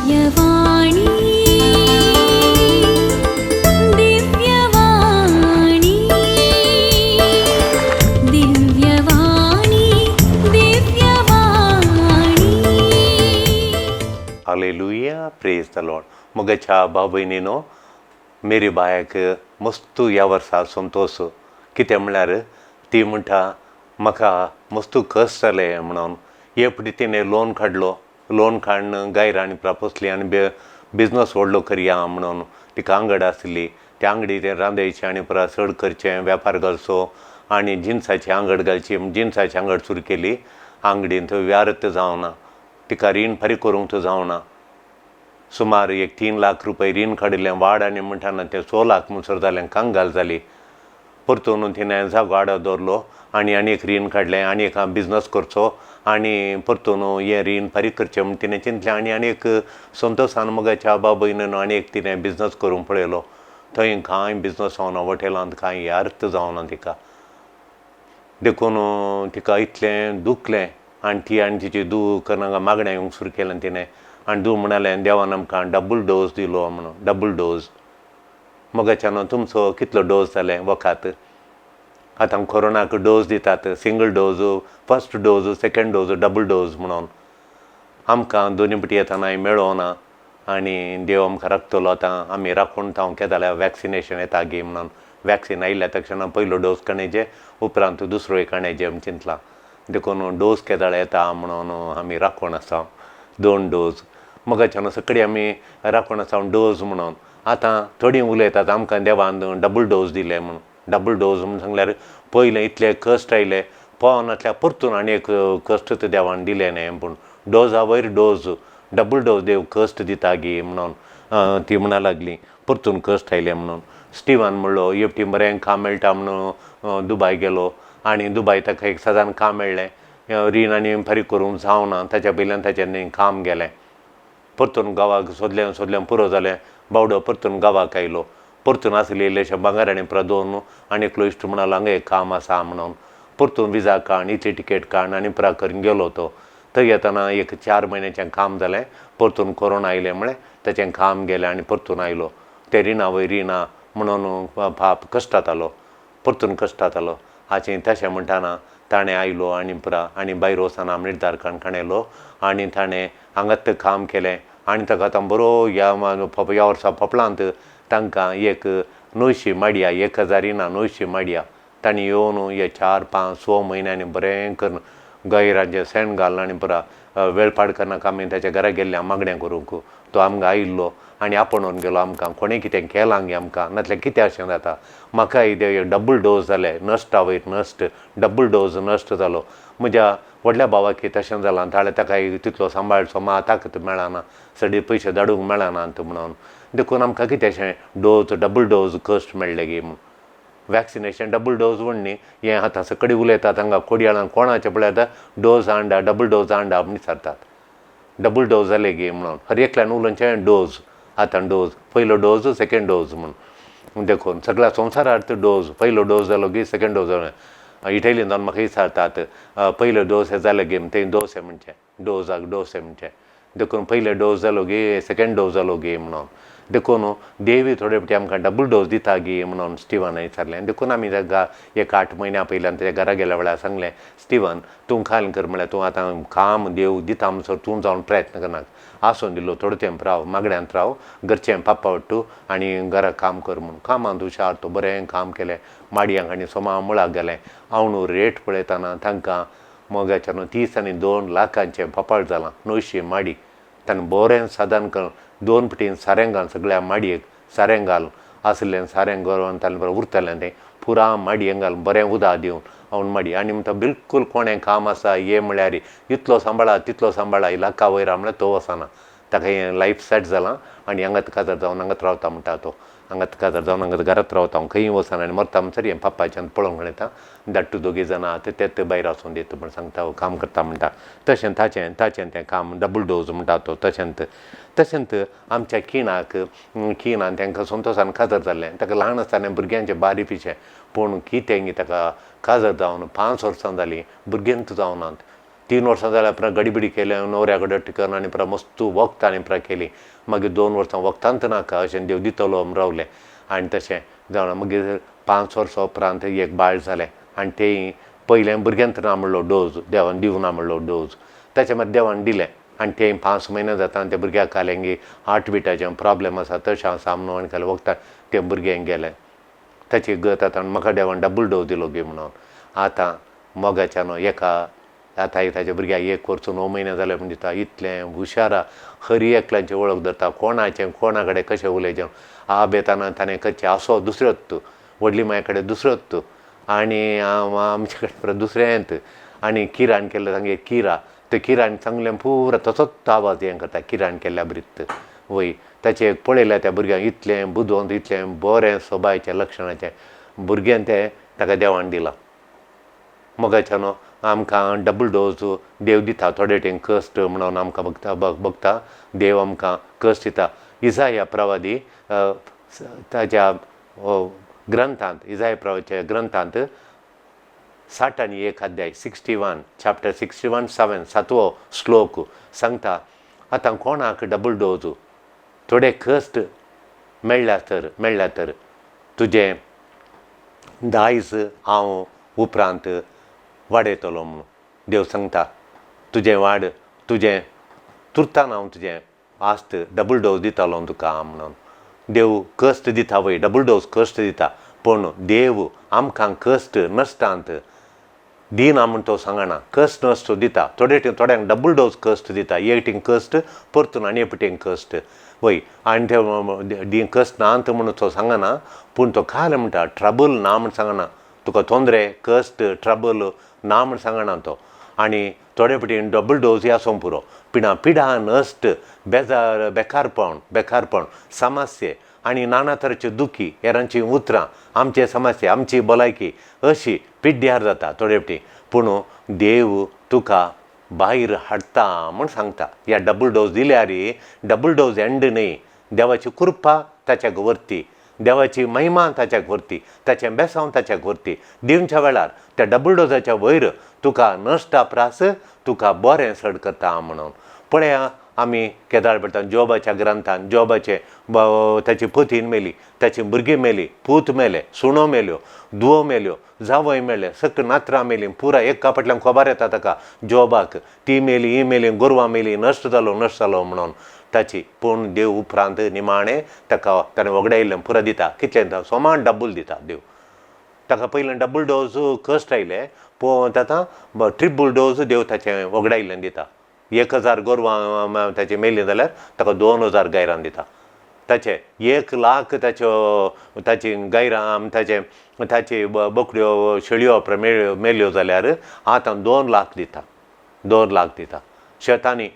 दिव्यवाणी दिव्यवाणी दिव्यवाणी दिव्यवाणी हालेलुया प्रेज द लॉर्ड. मगच्या भाव भयणीनो, मेरी बायक मस्त ह्या वर्सा संतोष कितें म्हणल्यार ती म्हणटा म्हाका मस्त कस जाले म्हणून एपटी तिणें लोन काडलो. लोन काडून गायर आनी बसली आनी बिजनस व्हडलो करया म्हणून तिका आंगड आसली. त्या आंगडी रांदयचें आनी परत चड करचें, वेपार घालचो आनी जिन्साची आंगड घालची. जिन्साची आंगड सुरू केली. आंगडीन थंय व्यारत जावना, तिका रीण फारीक करूंक जावना. सुमार 3 लाख रुपये रीण काडिल्लें वाड आनी म्हणटाना तें 6 लाख म्हणसर जालें. कांगाल जाली. परतून तिणें जागो आडो दवरलो आनी एक रीण काडलें. आनी एक बिजनस करचो आनी परतून हें रीण फारीक करचें म्हण तिणें चिंतलें. आनी एक संतोशान मगाच्या भाव भयणीन आनी एक तिणें बिजनस करूंक पळयलो. थंय कांय बिजनस जावना. हॉटेलांत कांय अर्थ जावना तिका. देखून तिका इतलें दुखलें आनी ती आनी तिची धूव कनाका मागणें येवंक सुरू केलें तिणें. आनी धूव म्हणालें देवान आमकां डबल डोस दिलो म्हणून. डबल डोस मगाच्यान तुमचो कितलो डोस जाले वखात. आतां कोरोनाक डोस दितात, single dose, first dose, second dose, double dose म्हणून. आमकां दोनी पटी येताना मेळो ना आनी देव आमकां राखतलो. आतां आमी राखून थांव केदां जाल्यार वॅक्सिनेशन येता गे म्हणून. वॅक्सिन आयिल्ल्या तक्षण पयलो डोस काणयचे, उपरांत दुसरो एक काणयचे म्हूण चिंतलां. देखून डोस केदां येता म्हणून आमी राखून आसा. 2 डोस मगाच्यान सकडी आमी राखून आसा डोस म्हणून. आतां थोडीं उलयतात आमकां देवान डबल डोस दिले म्हणून. डबल डोस म्हणून सांगल्यार पयलें इतले कश्ट आयले, पोवनातल्या परतून आनी एक कश्ट देवान दिले न्ही. पूण डोजा वयर डोस, डबल डोस देव कश्ट दिता गे म्हणून ती म्हणा लागली. परतून कश्ट आयले म्हणून. स्टिवान म्हणलो एपटी बरें काम मेळटा म्हणून दुबाय गेलो आनी दुबाय ताका एक सदान काम मेळ्ळें. रीण आनी फारीक करूंक जावना. ताच्या पयल्यान ताचें काम गेलें. परतून गांवाक सोदलें पुरो जालें. बावडो परतून गांवाक आयलो. परतून आसले इल्लेशें भांगर आनी प्रदोन आनी एकलो इश्ट म्हणलो हांगा एक काम आसा म्हणून. परतून विजा काड, इतली टिकेट काड आनी पुरा करून गेलो तो. थंय येताना एक 4 म्हयन्याचें काम जालें. परतून कोरोना आयलें म्हळें ताचें काम गेलें आनी परतून आयलो. ते रिणा वयर रिणा म्हणून पाप कश्टांत जालो. परतून कश्टांत जालो. हाचें तशें म्हणटाना ताणें आयलो आनी पुरा आनी भायर वचना निर्धार काणयलो आनी ताणें हांगात काम केलें. आनी ताका आतां बरो ह्या वर्सा पोपलांत तांकां एक 900 माडया, 1000 रिणा 900 माडया. तांणी येवन हे 4, 5, 6 म्हयन्यांनी बरें करून गैराचें शेण घालून आनी पुरा वेळपाड करनाका आमी ताच्या घरा गेल्ल्या मागणें करूंक. तो आमकां आयिल्लो आनी आपणून गेलो. आमकां कोणें कितें केलां गे आमकां, नाजाल्यार कितें अशें जाता. म्हाकाय डबल डोस जाले. नश्टा वयर नश्ट, डबल डोस नश्ट जालो. म्हज्या व्हडल्या भावाक तशें जालां. ताकाय तितलो सांबाळचो ताकत मेळना, सगळे पयशे धाडूंक मेळनात म्हणून. देखून आमकां कितें अशें डोस, डबल डोस कश्ट मेळ्ळे गे म्हूण. वॅक्सिनेशन डबल डोस म्हण न्ही. हें आतां सकडी उलयतात हांगा कोडयाळान कोणाचें पळयता डोस हाडा, डबल डोस हाडा म्हण विचारतात. डबल डोस जाले गे म्हणून. हर एकल्यान उलोवचें डोस. आतां डोस पयलो डोस, सेकंड डोस म्हूण. देखून सगळ्या संवसारांत डोस. पयलो डोस जालो गी, सेकंड डोस जालो. इटलीन जावन म्हाका विचारतात पयलो डोस जाले गे ते डोसे म्हणचे, डोजाक डोसे म्हणचे. देखून पयले डोस जालो गे, सेकंड डोस जालो गे म्हणून. देखून देवी थोडे फावटी आमकां डबल डोस दिता गे म्हणून स्टिवनान विचारलें. देखून आमी ताका 1-8 म्हयन्या पयल्यान ताच्या घरा गेल्या वेळार सांगलें स्टिवन तूं खाल कर म्हळ्यार तूं आतां काम देव दिता म्हणसर तूं जावन प्रयत्न करनाका. आसून दिलो थोडो तेंप राव, मागण्यांत राव, घरचें पापा वट्टू आनी घरा काम कर म्हणून. कामांत हुशार तो बरें काम केलें. माडयांक आनी सोमा मुळाक गेलें. हांव रेट पळयताना तांकां मोगाच्यान 30 आनी 2 लाखांचें पापड जालां. 900 माडी. ताणें बरें साधन करून 2 पटीन सारें घालून सगळ्या माडयेक सारें घालून आसलें सारें गोरवान ताणें बरें उरतलें तें पुरा माडयेक घालून बरें उदक दिवन हांव माडी. आनी म्हणटा बिलकूल कोणें काम आसा ये म्हळ्यार इतलो सांबाळा तितलो सांबाळा इलाका वयर म्हळ्यार तो वचना. ताका हें लायफ सेट जालां आनी हांगात काजार जावन हांगात रावता म्हणटा तो. हांगात काजार जावन हांगात घरांत रावता हांव खंय वचना आनी मरता म्हणसर हें पापाच्यान पळोवंक येता. धाडटा 2 जाणां तें भायर वचून दिता म्हण सांगता. हांव काम करता म्हणटा. तशें ताचें तें काम डबल डोस म्हणटा तो. तशेंच आमच्या खिणान तांकां संतोशान काजार जाल्लें. ताका ल्हान आसतना भुरग्यांचें बारी पिशें पूण कितें ताका काजार जावन 5 वर्सां जालीं भुरग्यांत जावनात. 3 वर्सां जाल्यार पुरा गडीबिडी केलें न्हवऱ्या कडेन टिकन आनी पुरा मस्त वखद आनी पुरा केली मागीर 2 वर्सां वखदांत नाका अशें देव दितलो म्हूण रावलें आनी तशें जावन मागीर 5 वर्सां उपरांत एक बाळ जालें आनी तें पयलें भुरग्यांत ना म्हणलो डोज देवान दिवना म्हणलो डोज ताचे मागीर देवान दिलें आनी तें 5 म्हयने जाता आनी त्या भुरग्याक कालें की हार्ट बिटाचें प्रॉब्लेम आसा तशें आसा म्हणून आनी काल वखदां तें भुरग्याक गेलें ताची गत आतां म्हाका देवान डबल डोज दिलो गे म्हणून आतां मोगाच्यान एका आतां ताच्या भुरग्याक 1 वर्स 9 म्हयने जाले म्हण दिता इतलें हुशार खरी एकल्यांची वळख धरता कोणाचें कोणा कडेन कशें उलयचें बेताना ताणें कशें आसो दुसरोच व्हडली मांय कडेन दुसरोच आनी आमचे कडेन दुसरेंत आनी किरान केल्लें तांगे किरा ते किरान सांगलें पुरा तसोच आवाज हें करता किरान केल्ल्या बरीत वय ताचें पळयल्या त्या भुरग्यांक इतलें बुदोवंत इतलें बरें सोबायचें लक्षणाचें भुरग्यान तें ताका देवान दिलां मोगाच्यान आमकां डबल डोज देव दिता थोडे टें कस्ट म्हणून आमकां बगता देव आमकां कस्ट दिता इजाया प्रवादी ताच्या ग्रंथांत इजाया प्रवाच्या ग्रंथांत 61 अध्याय 61 चॅप्टर 61:7 7वो श्लोक सांगता आतां कोणाक डबल डोज थोडे कस्ट मेळ्ळ्या तर तुजें दायज हांव उपरांत वाडयतलो म्हणून देव सांगता तुजें वाड तुजें तुरतान हांव तुजें आस्त डबल डोज दितालो तुका म्हणून देव कश्ट दिता वय डबल डोज कश्ट दिता पूण देव आमकां कश्ट नसतांत दिना म्हूण तो सांगना कश्ट नसतो दिता थोड्यांक डबल डोज कश्ट दिता एक टींग कश्ट परतून आनी एक कश्ट वय आनी ते कश्ट नांत म्हणून तो सांगना पूण तो काय म्हणटा ट्रबल ना म्हूण सांगना तुका तोंदरे कश्ट ट्रबल ना म्हूण सांगना तो आनी थोडे पटीन डबल डोज आसूं पुरो पिडा नश्ट बेकारपण समस्ये आनी नाना तरेचे दुखी हेरांची उतरां आमचे समस्या आमची भलायकी अशी पिड्ड्यार जाता थोडे पटी पूण देव तुका भायर हाडटा म्हूण सांगता ह्या डबल डोज दिल्यार डबल डोज एंड न्ही देवाची कृपा ताच्याक व्हरती देवाची महिमा ताच्याक व्हरती ताचें बेसांव ताच्याक व्हरती दिवच्या वेळार त्या डबल डोजाच्या वयर तुका नश्टा प्रास तुका बरें सड करता म्हणून पळया आमी केदार पडटा जोबाच्या ग्रंथान जोबाचे ताची पतीन मेली ताची भुरगीं मेली पूत मेले सुणो मेल्यो दुवो मेल्यो जावय मेले सक नात्रां मेली पुरा एका फाटल्यान खबर येता ताका जोबाक ती मेली ही मेली गोरवां मेली नश्ट जालो म्हणून ताची पूण देव उपरांत निमाणें ताका ताणें वगडायिल्लें पुरो दिता कितलें सोमान डबल दिता देव ताका पयलें डबल डोज कश्ट आयले पूण आतां ट्रिपल डोज देव ताचें वगडायिल्लें दिता 1000 गोरवां ताची मेली जाल्यार ताका 2000 गायरां दिता ताचे 1 लाख ताची गायरां ताची बोकड्यो शेळयो मेल्यो जाल्यार आतां 2 लाख दिता शेतांनी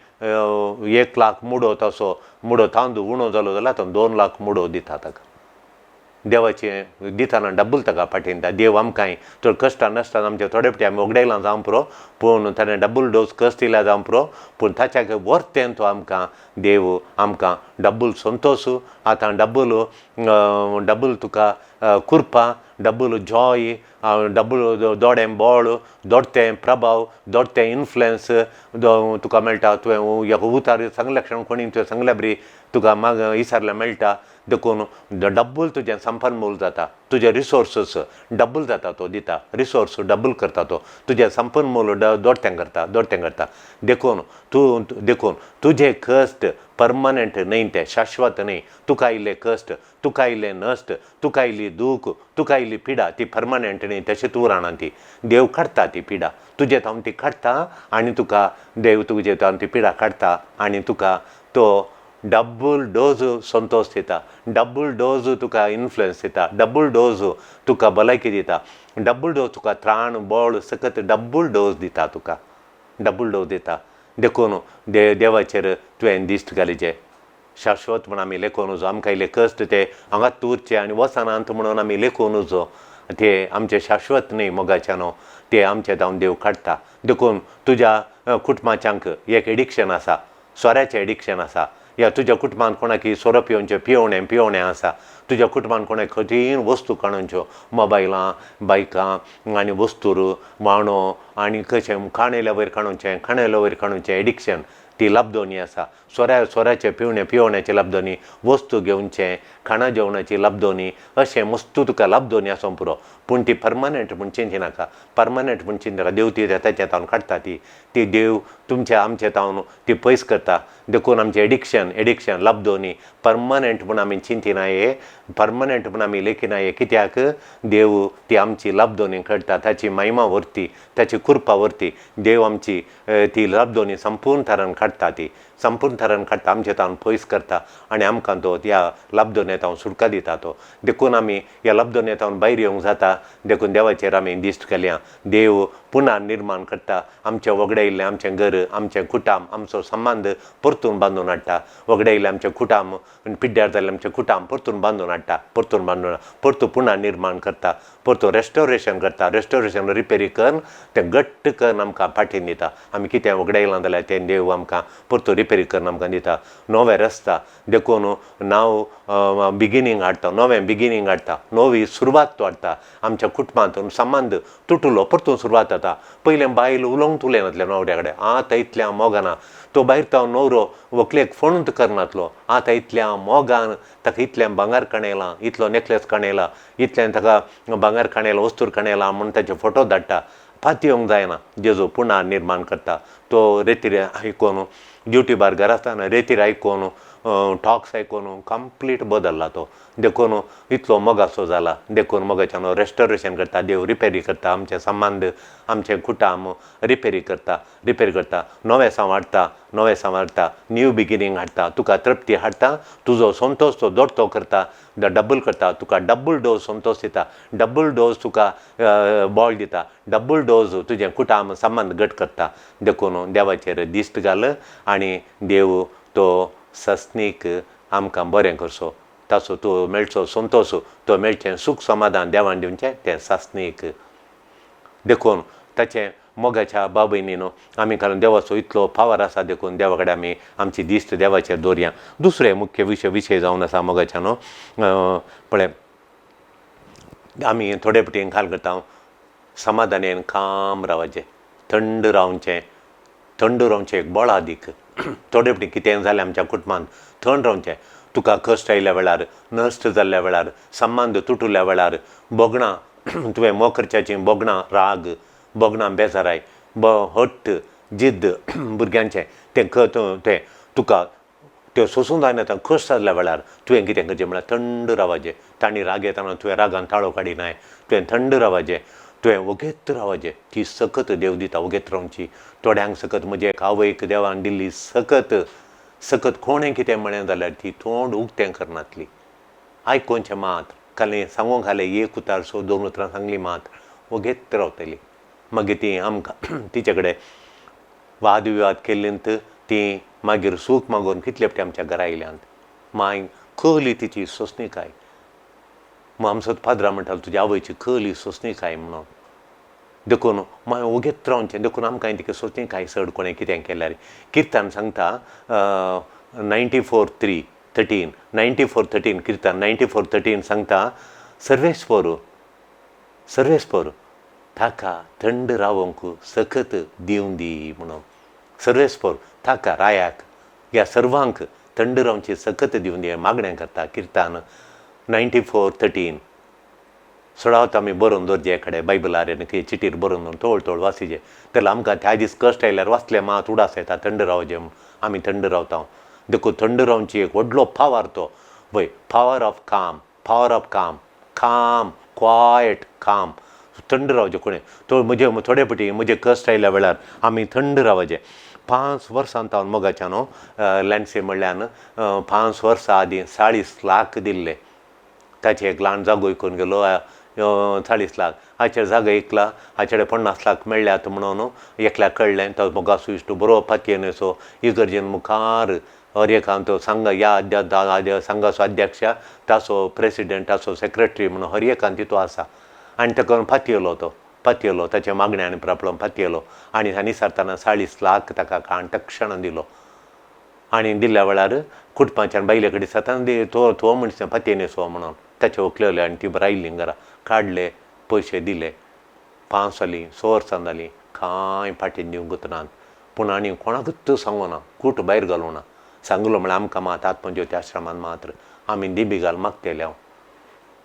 1 लाख मुडो तसो मुडो तांदूळ उणो जालो जाल्यार आतां 2 लाख मुडो दिता ताका देवाचें दितना डबल ताका पाठयता देव आमकांय चड कश्टां नासतना आमचे थोडे फावटी आमी वगडायलां जावं पुरो पूण ताणें डबल डोज कश्ट दिल्या जावं पुरो पूण ताच्याक वर्तें तो आमकां देव आमकां डबल संतोश आतां डबल तुका कृपा डबल जॉय डबल दोडें बळ दोडतें प्रभाव दोडतें इन्फ्लुएन्स तुका मेळटा तुवें ह्या उतार सांगलें लक्षण कोणी तुवें सांगल्या बरी तुका विचारल्यार मेळटा देखून डबल तुजें संपन्मूल जाता तुजे रिसोर्सीस डबल जाता तो दिता रिसोर्स डबल करता तो तुजें संपन्मूल दोडतें करता देखून तुजें कश्ट परमनंट न्ही तें शाश्वत न्ही तुका आयिल्लें कश्ट तुका आयिल्लें नश्ट तुका आयिल्ली दूख तुका आयिल्ली पिडा ती परमनंट न्ही तशी तूं राणा ती देव काडटा ती पिडा तुजे थावन ती काडटा आनी तुका देव तुजे थावन ती पिडा काडटा आनी तुका तो डबल डोज संतोश दिता डबल डोज तुका इन्फ्लुएन्स दिता डबल डोज तुका भलायकी दिता डबल डोज तुका त्राण बळ सकत डबल डोज दिता तुका डबल डोज दिता देखून देवाचेर तुवें दिश्ट घालीचें शाश्वत म्हूण आमी लेखून उजो आमकां इल्ले कश्ट ते हांगात उरचे आनी वचनांत म्हणून आमी लेखून उजो ते आमचे शाश्वत न्ही मोगाच्यान ते आमचे जावन देव काडटा देखून तुज्या कुटुंबाच्यांक एक एडिक्शन आसा सोऱ्याचें एडिक्शन आसा या तुज्या कुटुंबान कोणाकी सोरो पिवोवणे आसा, तुज्या कुटुंबान कोणाक कठीण वस्तू काडूंच्यो, मोबायलां बायकां आनी वस्तूर वांगडो आनी कशें खाणेल्या वयर काडूंचें एडिक्शन, ती लाभदोनी आसा. सोऱ्याचे पिवण्याची लाभदोनी, वस्तू घेवचे, खाणा जेवणाची लाभदोनी, अशें मस्तू तुका लाभदोनी आसूं पुरो. पूण ती परमनंट म्हूण चिंती नाका. परमनंट म्हूण चिंती नाका. देव ती ताचे तावन काडटा. ती देव आमचे तावन ती पयस करता. देखून आमचें एडिक्शन लाभदोनी परमनंट म्हूण आमी चिंतिनाये, परमनंट म्हूण आमी लेखिनाये. कित्याक देव ती आमची लाभदोनी काडटा. ताची महिमा व्हरती, ताची कृपा व्हरती. देव आमची ती लाभदोनी संपूर्ण तरान काडटा. संपूर्ण तरान काडटा, आमचे तावन पयस करता आनी आमकां तो ह्या लाभदोनेतावन सुटका दिता. देखून आमी ह्या लाभदोनेतावन भायर येवंक जाता. देखून देवाचेर आमी दिश्ट केल्या. देव पुना निर्माण करता. आमचें वगडायिल्लें आमचें घर, आमचें कुटाम, आमचो संबंद परतून बांदून हाडटा. वगडायिल्लें आमचें कुटाम, पिड्ड्यार जाल्लें आमचें कुटाम परतून बांदून हाडटा. परतून पुना निर्माण करता. परतून रेस्टोरेशन करता. रेस्टोरेशन रिपेरी करून तें घट्ट करून आमकां फाटीन दिता. आमी कितें वगडायलां जाल्यार तें देव आमकां परतून रिपेरी करून आमकां दिता. नवे रस्ता देखून नवें बिगिनींग हाडटा. नवी सुरवात तो हाडटा. आमच्या कुटुंबांत संबंद तुटलो, परतून सुरवात जाता. पयलें बायल उलोवंक तुलें नासलें न्हवऱ्या कडेन, आतां इतल्या मोगाना तो भायर तो न्हवरो व्हंकलेक फोणूच करनासलो. आतां इतल्या मोगान ताका इतलें भांगर काणयलां, इतलो नेक्लेस काणयला, इतलें ताका भांगर काणयलां, वस्तूर काणयलां म्हूण ताचे फोटो धाडटा. फाती येवंक जायना. जेजू पुना निर्माण करता. तो रेतीर आयकून ड्युटीबार घरा आसतना रेतीर आयकून टॉक्स आयकून कंप्लीट बदलला तो. देखून इतलो मोगाचो जाला. देखून मोगाच्यान रेस्टोरेशन करता. देव रिपेरी करता. आमचे संबंद, आमचे कुटाम रिपेरी करता. नवें सांवाडटा. न्यू बिगिनींग हाडटा. तुका तृप्ती हाडटा. तुजो संतोश तो दोडतो करता, डबल करता. तुका डबल डोज संतोश दिता. डबल डोज तुका बॉल दिता. डबल डोज तुजें कुटाम संबंद घट करता. देखून देवाचेर दिश्ट घाल आनी देव तो सस्नीक आमकां बरें करचो. ताचो तो मेळचो संतोश, तो मेळचें सूख समाधान देवान दिवचें तें सस्नीक. देखून ताचें मोगाच्या बाबयनीनो आमी कारण देवाचो इतलो पावर आसा. देखून देवा कडेन आमी आमची दिश्ट देवाचेर दवरया. दुसरे मुख्य विशय जावन आसा मोगाच्यानो. पळय, आमी थोडे फावटी खाल करता समाधानेन काम रावचें, थंड रावचें एक बळ दीक. थोडे फावटी कितें जालें आमच्या कुटुंबांत, थंड रावचें. तुका कश्ट आयिल्ल्या वेळार, नश्ट जाल्ल्या वेळार, संबंद तुटुल्ल्या वेळार, बोगणां तुवें मोखर्च्याचीं बोगणां, राग, बोगणां बेजाराय, हट्ट, जिद्द भुरग्यांचें तें तुका त्यो सोसूंक जायना. कश्ट जाल्ल्या वेळार तुवें कितें करचें म्हळ्यार थंड रावचें. तांणी राग येताना तुवें रागान ताळो काडिनाय. तुवें थंड रावचें. तुवें वगेत रावचें. ती सकत देव दिता वगेत रावची. थोड्यांक सकत म्हजे एक आवयक देवान दिल्ली सकत कोणें कितें म्हळें जाल्यार ती तोंड उक्तें करनातली. आयकोनचें मात कालें सांगूंक घालें, एक उतार सो 2 उतरां सांगली मात वगेत रावतली. मागीर ती आमकां तिचे कडेन वाद विवाद केल्लींत ती मागीर सूख मागून कितले फावटी आमच्या घरा आयल्यांत. मांय खली तिची सोंसणीकाय. आमचो पाद्रा म्हणटालो तुज्या आवयची खली सोंसणीकाय म्हणून. देखून माय वगेत रावचें. देखून आमकां तिका सोंसणीकाय चड कोणें कितें केल्यार किर्तन सांगता 94:13 किर्तन 94:13 सांगता सर्वेस्पोर ताका थंड रावंक सकत दिवन दी म्हणून. सर्वेस्पोर ताका रायाक ह्या सर्वांक थंड रावची सकत दिवन दी मागणें करता. किर्तन 94:13 सोडावता आमी बरोवन दवरचे कडेन बायबलार चिटीर बरोवन दवरून तोळ वाचिचें. जाल्यार आमकां त्या दीस कश्ट आयल्यार वाचलें मात उडास येता थंड रावचें म्हूण. आमी थंड रावता. देखून थंड रावची एक व्हडलो पावर तो. पळय, पावर ऑफ काम, क्वायट काम. थंड रावचें. कोणें थोडे फावटी म्हजे कश्ट आयल्या वेळार आमी थंड रावचें. 5 वर्सां हांव मोगाच्यानो लँडसे म्हणल्यान 5 वर्सां आदीं 40 लाख दिल्ले. ताचे एक ल्हान जागो विकून गेलो 40 लाख. हाचेर जागो विकला. हाचे 50 लाख मेळ्ळ्यात म्हणून एकल्याक कळ्ळें. तो मोगाचो इश्टू बरो पातयेन असो इगर्जेन मुखार हर एक तो संघ ह्या संघाचो अध्यक्ष, ताचो प्रेसिडेंट, ताचो सेक्रेटरी म्हणून हर एकान तितू आसा. आनी ताका पातयेलो ताचे मागणे आनी प्रॉब्लम पातयेलो. आनी तांणी सरताना 40 लाख ताका काण तक्षण दिलो. आनी दिल्ल्या वेळार कुटपाच्यान बायले कडेन सतान तो मनीस पत्ते न्हेसो म्हणून ताचे व्हंकले आनी ती रायल्ली घरा काडले पयशे दिले 5 वर्सां 6 वर्सां जालीं कांय फाटीं दिवंक गुतनात पूण आनी कोणाकूच सांगूं ना कूट भायर घालूं ना सांगलो म्हळ्यार आमकां मात आत्मज्योती आश्रमांत मात्र आमी दिबी घाल मागतेले हांव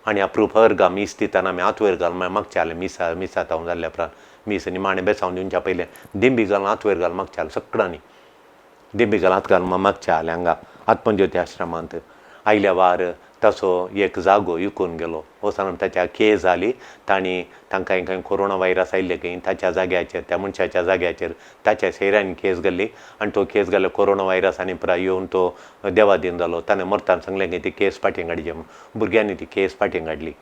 आनी अप्रूप घा मीस दिताना आमी हात वयर घाल म्हळ्यार मागचे जालें मिसात हांव जाल्ल्या उपरांत मीस निमाणें बेसांव दिवच्या पयलें दिंबी घालून हात वयर घाल मागचे जालें सगळ्यांनी दिंबी घाल हात घाल मागचे जालें हांगा आत्मज्योती आश्रमांत आयल्या वार तसो एक जागो विकून गेलो वचून ताच्या केस जाली तांणी तांकां खंय कोरोना वायरस आयिल्ले खंय ताच्या जाग्याचेर त्या मनशाच्या जाग्याचेर ताच्या सोयऱ्यांनी केस घाल्ली आनी तो केस घाल्लो कोरोना वायरसांनी पुराय येवन तो देवादीन जालो ताणें मरताना सांगलें की ती केस फाटीं काडची म्हूण भुरग्यांनी ती केस फाटीं काडली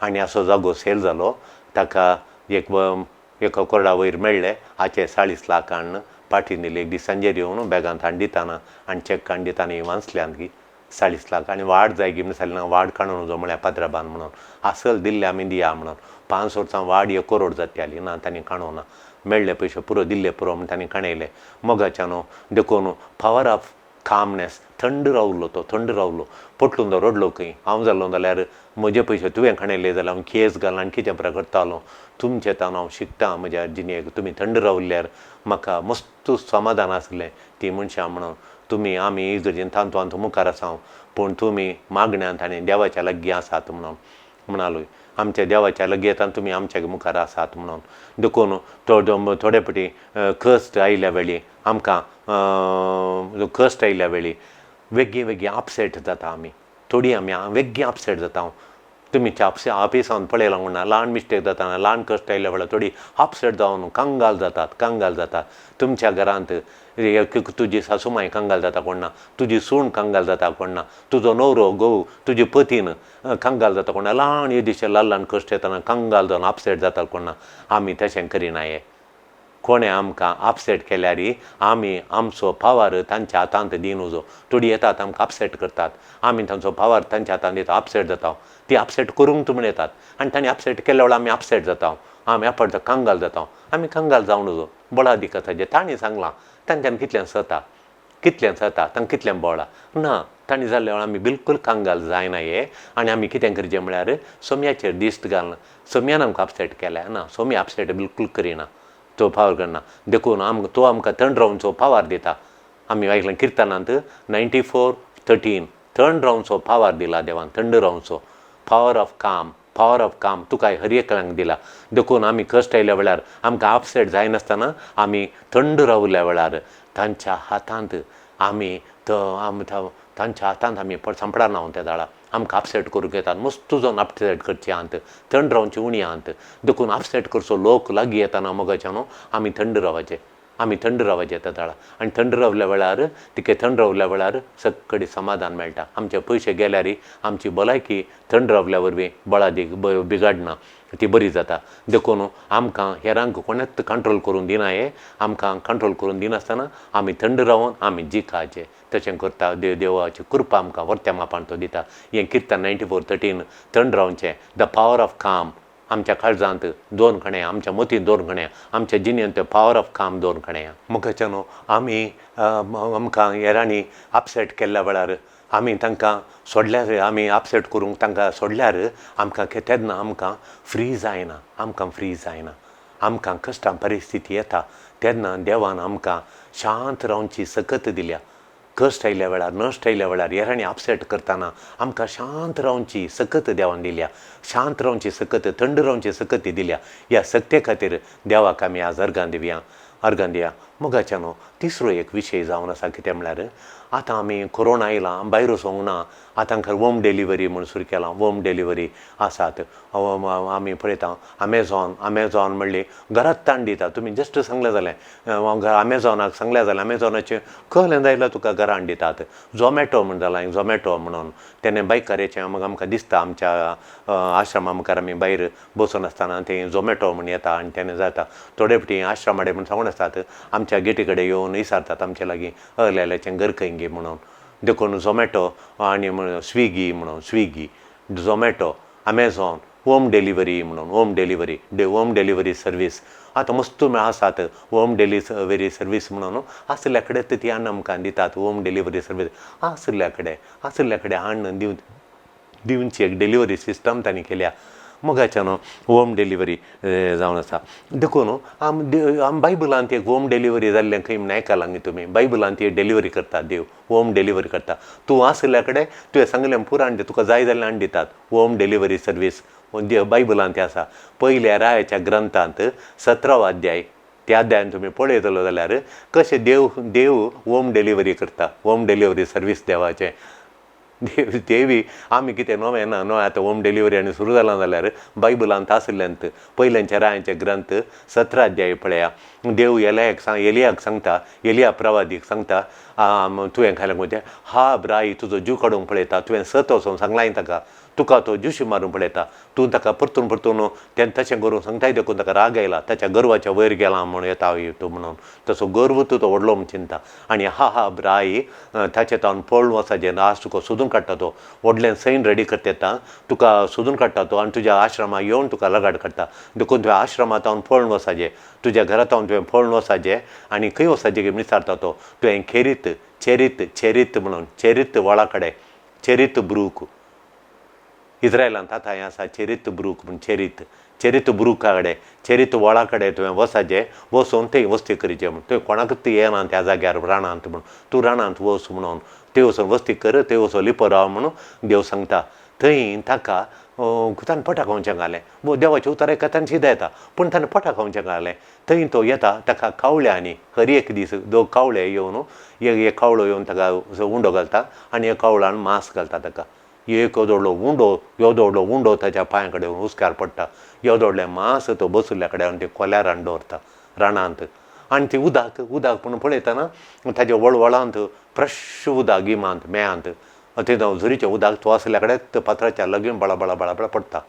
आनी असो जागो सेल जालो ताका एका कोर्डा वयर मेळ्ळें हाचे 40 लाख हाडून पाठीन दिले एक दीस सांजेर येवन बॅगांत हाडून दिताना आनी चॅक हाडून दिताना ही वाचल्यान की 40 लाख आनी वाड जाय गी म्हणून ना वाड काडून वचो म्हळ्यार पात्राबान म्हणून आसल दिल्ले आमी दिया म्हणून 5 वर्सां वाड 1 करोड जाताली ना तांणी काणूं ना मेळ्ळे पयशे पुरो दिल्ले पुरो म्हूण तांणी काणयले मोगाच्यान देखून पावर ऑफ कामनेस थंड रावलो तो थंड रावलो पटलून तो रडलो खंय हांव जालो जाल्यार म्हजे पयशे तुवें काणयले जाल्यार हांव केस घाल आनी कितें पुराय करतालो तुमचे तावन हांव शिकता म्हज्या जिणेक तुमी थंड रावल्ल्यार म्हाका मस्त समाधान आसलें ती मनशां म्हणून तुमी आमी इगर्जेन तांतू मुखार आसा पूण तुमी मागण्यांत आनी देवाच्या लागीं आसात म्हणून म्हणालो आमच्या देवाच्या लागीं तुमी आमच्या मुखार आसात म्हणून देखून थोडे फावटी कस्ट आयिल्ल्या वेळी आमकां कस्ट आयिल्ल्या वेळी वेगळी वेगळी अपसेट जाता आमी थोडी आमी वेगळी अपसेट जाता तुमी ऑफिसान पळयलां म्हणा ल्हान मिस्टेक जाता ल्हान कश्ट आयिल्ल्या वेळार थोडी अपसेट जावन कांगाल जातात तुमच्या घरांत तुजी सासूमाय कांगाल जाता कोण ना तुजी सूण कांगाल जाता कोण ना तुजो न्हवरो घोव तुजी पतीन कांगाल जाता कोण ना ल्हान दिशे ल्हान कश्ट येताना कांगाल जावन अपसेट जाता कोण ना आमी तशें करिनाये कोणें आमकां अपसेट केल्यार आमी आमचो पावर तांच्या हातांत दिन वचो थोडी येतात आमकां अपसेट करतात आमी तांचो पावर तांच्या हातांत दिता अपसेट जाता ती अपसेट करूंक तुमी येतात आनी तांणी अपसेट केल्या वेळार आमी अपसेट जाता आमी आपट कांगाल जाता आमी कांगाल जावन वचो बळाधिकाताचें तांणी सांगलां तांच्यान कितल्यान सता तांकां कितल्यान बोळा ना तांणी जाल्ल्या वेळार आमी बिलकूल कांगाल जायना हे आनी आमी कितें करचें म्हळ्यार सोम्याचेर दिश्ट घालना सोम्यान आमकां अपसेट केल्या ना सोमी अपसेट बिलकूल करिना तो पावर करना देखून तो आमकां थंड रावनचो पावर दिता आमी आयकलां किर्तनांत 94:13 थंड रावनचो पावर दिला देवान थंड रावनचो पावर ऑफ काम तुका हर एकल्यांक दिला देखून आमी कश्ट आयल्या वेळार आमकां अपसेट जायनासतना आमी थंड रावल्या वेळार तांच्या हातांत आमी तांच्या हातांत आमी संपडा ना त्या दाळा आमकां अपसेट करूंक येतात मस्त जावन अपसेट करची आंत थंड रावची उणी आंत देखून अपसेट करचो लोक लागीं येताना मोगाच्यान आमी थंड रावचे त्या दाळा आनी थंड रावल्या वेळार तिके थंड रावल्या वेळार सगळें समाधान मेळटा आमचे पयशे गेल्यार आमची भलायकी थंड रावल्या वरवीं बळादीक बिगाडना ती बरी जाता देखून आमकां हेरांक कोणेच कंट्रोल करून दिनाये आमकां कंट्रोल करून दिनासतना आमी थंड रावन आमी जिखाचे तशें करता देवाची कृपा आमकां वर्त्या मापान तो दिता हें किर्तन 94:13 थंड रावचें द पावर ऑफ काम आमच्या काळजांत 2 खण्या आमच्या मतींत 2 खण्या आमच्या जिणेंत पावर ऑफ काम 2 खण्या मुखाच्यान आमी आमकां हेरांनी अपसेट केल्ल्या वेळार आमी तांकां सोडल्यार आमी अपसेट करूंक तांकां सोडल्यार आमकां तेन्ना आमकां फ्री जायना आमकां कश्टां परिस्थिती येता तेन्ना देवान आमकां शांत रावची सकत दिल्या कश्ट आयल्या वेळार नश्ट आयल्या वेळार हेरांनी अपसेट करतना आमकां शांत रावची सकत देवान दिल्या शांत रावची सकत थंड रावची सकत दिल्या ह्या सक्ते खातीर देवाक आमी आज अर्गां दिया मोगाच्यान तिसरो एक विशय जावन आसा कितें म्हळ्यार आतां आमी कोरोना आयलां भायर वचोंक ना आतां होम डिलिव्हरी म्हूण सुरू केलां होम डिलिव्हरी आसात आमी पळयता अमेझॉन म्हणली घरांत ताण दिता तुमी जस्ट सांगलें जालें अमेझॉनाक सांगलें जाल्यार अमेझॉनाचें कहलें जायला तुका घरांत दितात झोमॅटो म्हण जालां झोमॅटो म्हणून तेणें बायकारेचें आमकां दिसता आमच्या आश्रमा मुखार आमी भायर बसून आसतना तें झोमॅटो म्हूण येता आनी तेणें जाता थोडे फावटी आश्रमाडे म्हूण सांगून आसतात आमच्या गेटी कडेन येवन विचारतात आमचे लागीं हरलेल्याचें घर खंय गे म्हणून देखून झोमॅटो आनी स्विगी झोमॅटो अमेझॉन होम डिलिव्हरी म्हणून होम डिलिव्हरी सर्वीस आतां मस्त आसात होम डिलिव्हरी सर्वीस म्हणून आसल्या कडेन ती आमकां दितात होम डिलिव्हरी सर्वीस आसल्या कडेन हाडून दिवची एक डिलिव्हरी सिस्टम तांणी केल्या मोगाच्यान होम डिलिव्हरी जावन आसा देखून आम बायबलांत एक होम डिलिव्हरी जाल्लें खंय म्हणून आयकलां न्ही तुमी बायबलांत ती डिलिव्हरी करता देव होम डिलिव्हरी करता तूं आसल्या कडेन तुवें सांगलें पुराण तुका जाय जाल्यार हाडून दितात होम डिलिव्हरी सर्वीस बायबलांत तें आसा पयल्या रायाच्या ग्रंथांत 17 अध्याय त्या अध्यायान तुमी पळयतलो जाल्यार कशें देव होम डिलिव्हरी करता होम डिलिव्हरी सर्वीस देवाचें देवी आमी कितें नवें आतां होम डिलिव्हरी आनी सुरू जालां जाल्यार बायबलांत आसल्यांत पयल्यांच्या रायांचे ग्रंथ 17 अध्याय पळया देव एलियाक सांगता एलिया प्रवादीक सांगता तुवें खायलें म्हणजे राई तुजो जीव काडूंक पळयता तुवें सत वचोन सांगलां ताका तुका तो जुशी मारूंक पळयता तूं ताका परतून तें तशें करूंक सांगताय देखून ताका राग आयला ताच्या गर्वाच्या वयर गेला म्हणून येता तूं म्हणून तसो गर्व तूं तो व्हडलो म्हूण चिंता आनी राई ताचें तावन पळोवन वचा जें आज तुका सोदून काडटा तो व्हडलें सैन रेडी करता येता तुका सोदून काडटा तो आनी तुज्या आश्रमाक येवन तुका लगाड काडटा देखून तुवें आश्रमांत हांवन पळोवन वचाजें तुज्या घरांत हांवन तुवें पळोवन वचाजें आनी खंय वचाजें विचारता तो तुवें चेरीत म्हणून चेरीत वळा कडेन चेरीत ब्रूक इस्रायलांत आतां हें आसा चेरीत ब्रूक म्हूण चेरीत ब्रुका कडेन चेरीत वळा कडेन तुवें वचाजें वचून थंय वस्ती करीचें म्हूण थंय कोणाकूच येना त्या जाग्यार रानांत म्हूण तूं रानांत वच म्हणून थंय वचून वस्ती कर थंय वचून लिपो राव म्हणून देव सांगता थंय ताका ताणें पोटा खावचें घालें देवाचें उतर आयकता ताणें शिदा येता पूण ताणें पोटा खावचें घालें थंय तो येता ताका कावळ्यांनी हर एक दीस दोग कावळे येवन एक कावळो येवन ताका उंडो घालता आनी एक कावळान मांस घालता ताका एक येदोडलो उंडो ताच्या पांया कडेन हुस्क्यार पडटा येदोडलें मांस तो बसुल्ल्या कडेन ते कोल्यार हाडून दवरता रानांत आनी ती उदक म्हणून पळयतना ताच्या वळवळांत फ्रेश उदक गिमांत मेयांत थंय झुरीचें उदक तो आसल्या कडेन पात्राच्या लगीन बळा पडटा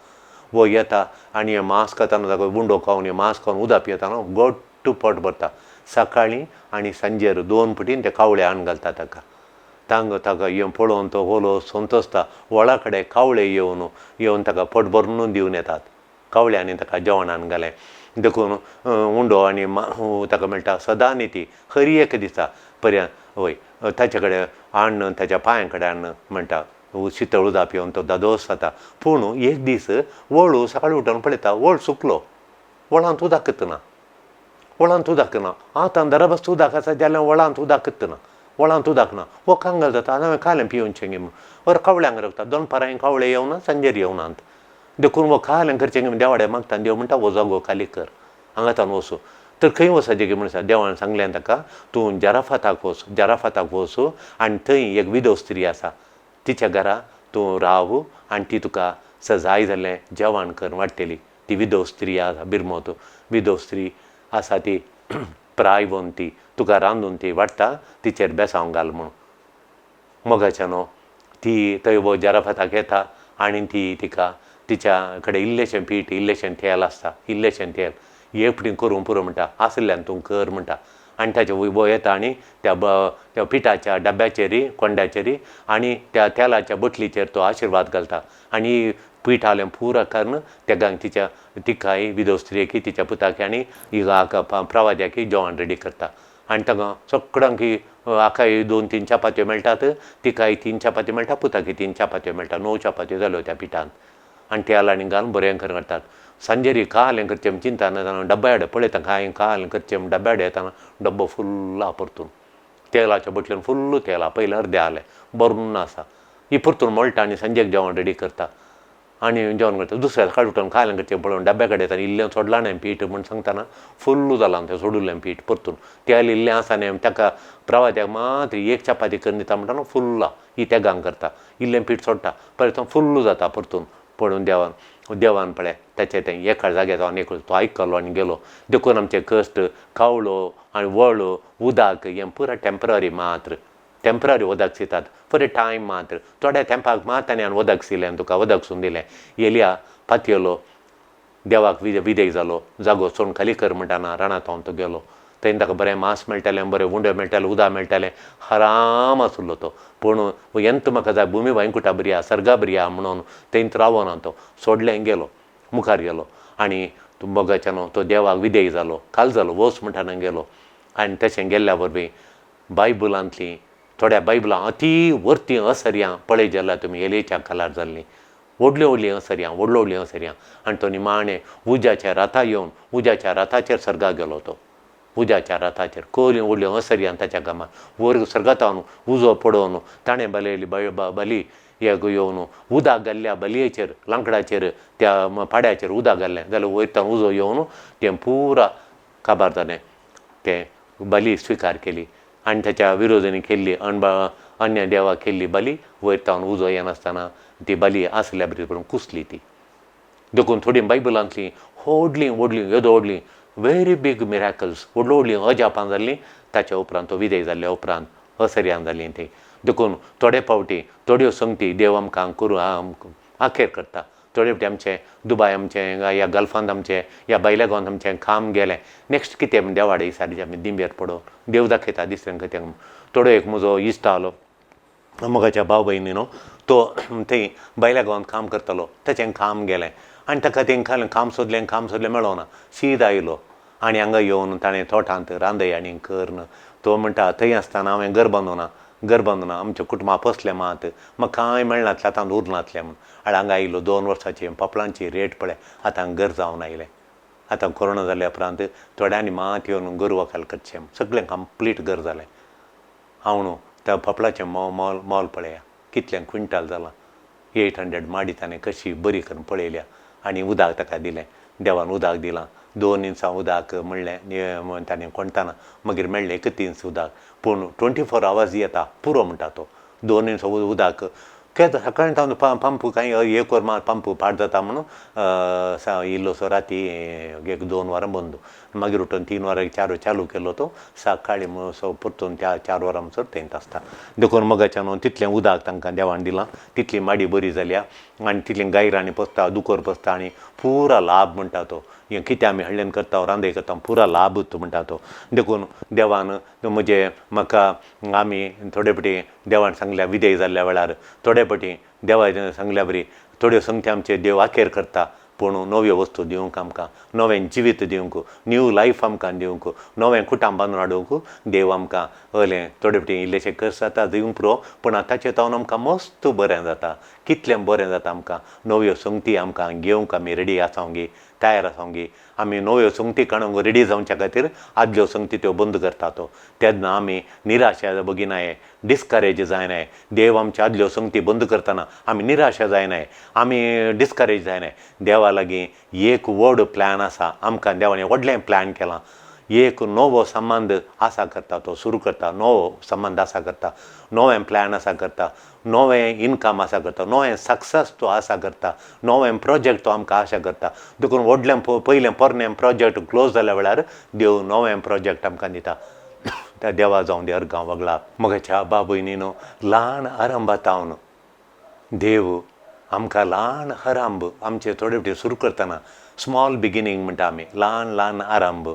वो येता आनी हें मांस खाताना ताका उंडो खावन हें मांस खावन उदक पियेताना गट्ट पोट भरता सकाळीं आनी सांजेर 2 पटीन ते कावळे आण घालता ताका येवन पळोवन तो होलो संतोसता वळा कडेन कावळे येवन ताका पोट भरून दिवन येतात कावळ्यांनी ताका जेवणान घालें देखून उंडो आनी ताका मेळटा सदां न्ही हर एक दिसा पर्यंत वय ताचे कडेन हाडून ताच्या पांया कडेन हाडून म्हणटा शितळ उदक पिवन तो दादोस जाता पूण एक दीस वळू सकाळीं उठून पळयता वळ सुकलो वळांत उदक ना आतां दरबस्त उदक आसा जाल्यार वळांत उदक ना वो कांगल जाता हांवें कालें पिवचें गे म्हणून कावळ्यांक रगता 2 परांय कावळे येवना सांजेर येवनात देखून वो कालें करचें गे देवाडे मागता देव म्हणटा वो जागो खाली कर हांगातान वचूं तर खंय वचचें गे म्हणून देवान सांगलें ताका तूं जराफाताक वच आनी थंय एक विधव स्त्री आसा तिच्या घरा तूं राव आनी ती तुका जाय जाल्लें जेवण कर वाडटली ती विधव स्त्री आसा बिरमोत विधव स्त्री आसा ती प्रायवंती तुका रांदून ती वाडटा तिचेर बेसांव घाल म्हणून मोगाच्यान ती थंय वो जराफाताक येता आनी ती तिका तिच्या कडेन इल्लेशें पीठ इल्लेशें तेल आसता इल्लेशें तेल येपटीं करूं पुरो म्हणटा आसल्यान तूं कर म्हणटा आनी ताचे वो येता आनी त्या पिठाच्या डब्याचेरी कोंड्याचेरी आनी त्या तेलाच्या बटलीचेर तो आशिर्वाद घालता आनी पीठ हालें पुरो कारण तेका तिच्या तिकाय विधव स्त्रियेकी तिच्या पुताकी आनी प्रवाद्याकी जेवण रेडी करता आनी ताका सगळ्यांक आखाय 2-3 चपात्यो मेळटात तिकाय 3 चपात्यो मेळटा पुताकी 3 चपात्यो मेळटा 9 चपात्यो जाल्यो त्या पिठांत आनी तेल आनी घालून बरें करून काडटात सांजेरी कालें करचें चिंता नासतना डब्या हाड पळयता कालें करचें डब्या हाड येताना डब्बो फुल्ल परतून तेलाच्या बटलेन फुल्ल तेल पयलें अर्दें जालें भरून आसा ही परतून मळटा आनी सांजेक जेवण रेडी करता आनी जेवण करता दुसऱ्या सकाळीं उठून कालें करचें पळोवन डब्या कडेन येता इल्लें सोडलां न्ही पीठ म्हूण सांगतना फुल्ल जालां तें सोडुल्लें पीठ परतून तेल इल्लें आसा न्ही ताका प्रवाद्याक मात्र 1 चपाती करून दिता म्हणटा फुल्ल ही तेगांक करता इल्लें पीठ सोडटा पळय फुल्ल जाता परतून पळोवन देवान पळय ताचें तें एका जाग्यार तो आयकलो आनी गेलो देखून आमचे कश्ट कावळो आनी वळो उदक हें पुरो टेम्पररी उदक सितात फॉर ए टायम मात्र थोड्या तेंपाक मात ताणें उदक सिलें तुका उदक सून दिलें एलिया पातयेलो देवाक विधेय जालो जागो सोड खाली कर म्हणटाना रानांत तो गेलो थंय ताका बरें मांस मेळटालें बरें उंडे मेळटालें उदक मेळटालें आराम आसलो तो पूण एंत म्हाका जाय भुमी वैकुंठा बरी आहा सर्गा बरी आहा म्हणून थंय रावना तो सोडलें गेलो मुखार गेलो आनी मोगाच्यान तो देवाक विधेय जालो काल जालो वोस म्हणटाना गेलो आनी तशें गेल्ल्या बरोबर बायबलांतलीं थोड्या बायबलां अती वर्ती असर्यां पळय जाल्यार तुमी एलेच्या कालार जाल्लीं व्हडलीं व्हडलीं असर्यां व्हडलीं असर्यां आनी तो निमाणें उज्याच्या रथा येवन उज्याच्या रथाचेर सर्गाक गेलो तो उज्याच्या रथाचेर खोलीं व्हडलीं असर्यां ताच्या गामात वर सर्गातावन उजो पडोवन ताणें बलयली बली एक येवन उदक घाल्ल्या बलयेचेर लांकडाचेर त्या पाड्याचेर उदक घाल्लें जाल्यार वयरतान उजो येवन तें पुरा काबार जालें तें बली स्विकार केली आनी ताच्या विरोधांनी केल्ली अन्य देवाक केल्ली बली वयरतावन उजो येनासतना ती बली आसल्या बरी पडून कुसली ती देखून थोडीं बायबलांतलीं व्हडलीं व्हडलीं येदो व्हडलीं व्हेरी बीग मिराकल्स व्हडलीं व्हडलीं अजापां जाल्लीं ताच्या उपरांत तो विधेय जाल्ल्या उपरांत असर्यां जालीं ती देखून थोडे फावटी थोड्यो संगती देव आमकां करूं आखेर करता थोडे फावटी आमचें दुबाय आमचें या गल्फांत आमचें या बैल्या गांवांत आमचें काम गेलें नेक्स्ट कितें देवाडे दिसारी आमी दिंब्यार पडोवन देव दाखयता दुसऱ्यांक कित्याक थोडो एक म्हजो इश्ट आलो मोगाच्या भाव भयणीनो तो थंय बैल्या गांवांत काम करतालो ताचें काम गेलें आनी ताका तेंकां काम सोदलें मेळोना शीत आयलो आनी हांगा येवन ताणें तोटांत रांदय आनी कर तो म्हणटा थंय आसतना हांवें घर बांदूना आमच्या कुटुंबा फसलें मात म्हाका कांय मेळनातलें आतां उरनातलें म्हूण आनी हांगा आयलो 2 वर्सांची पपलांची रेट पळय आतां घर जावन आयलें आतां कोरोना जाल्या उपरांत थोड्यांनी मात येवन घर वखाल करचें सगळें कंप्लीट घर जालें हांव न्हू त्या पपलाचें मोल पळया कितलें क्विंटल जालां 800 माडी ताणें कशी बरी करून पळयल्या आनी उदक ताका दिलें देवान उदक दिलां 2 इंचां उदक म्हणलें ताणें कोणताना मागीर मेळ्ळें 31 इंच उदक पूण 24 hours येता पुरो म्हणटा तो 2 इंच उदक केद सकाळीं तावन पंप कांय 1 वर पंप पाड जाता म्हणून इल्लोसो राती 1-2 वरां बंद मागीर उठून 3 वरां 4 वर चालू केलो तो सकाळीं परतून त्या 4 वरां म्हणसर तेंत आसता देखून मोगाच्यान तितलें उदक तांकां देवान दिलां तितली माडी बरी जाल्या आनी तितलीं गायरांनी पोसता दुकोर पोसता आनी पुरा लाभ म्हणटा तो हें कितें आमी हळ्ळेन करता रांदय करता पुरा लाभूच म्हणटा तो देखून देवान म्हणजे म्हाका आमी थोडे फावटी देवान सांगल्या विधेय जाल्ल्या वेळार थोडे फावटी देवा सांगल्या बरी थोड्यो संगती आमचे देव आखेर करता पूण नव्यो वस्तू दिवंक आमकां नवें जिवीत दिवंक न्यू लायफ आमकां दिवंक नवें कुटाम बांदून हाडूंक देव आमकां हरलें थोडे फावटी इल्लेशें कर्ज जाता दिवंक पुरो पूण ताचे तावन आमकां मस्त बरें जाता कितलें बरें जाता आमकां नव्यो संगती आमकां घेवंक आमी रेडी आसांगी तयार आसांगी आमी नव्यो संगती काडूंक रेडी जावच्या खातीर आदल्यो संगती त्यो बंद करता तो तेन्ना आमी निराशा बगिनाये डिस्करेज जायनाय देव आमच्या आदल्यो संगती बंद करतना आमी निराशा जायनाय आमी डिस्करेज जायनाय देवा लागीं एक व्हड प्लॅन आसा आमकां देवान व्हडलें प्लॅन केलां एक नवो संबंध आसा करता तो सुरू करता नवो संबंध आसा करता नवें प्लॅन आसा करता नवें इनकम आसा करता नवें सक्सेस तो आसा करता नवें प्रोजेक्ट तो आमकां आशा करता देखून व्हडलें पयलें पोरनें प्रोजेक्ट क्लोज जाल्या वेळार देव नवें प्रोजेक्ट आमकां दिता त्या देवा जावं दे अर्गांव वगळा मोगाच्या बाब भयणीनो ल्हान आरंभातावन देव आमकां ल्हान आरंभ आमचे थोडे फावटी सुरू करतना स्मॉल बिगिनींग म्हणटा आमी ल्हान आरंभ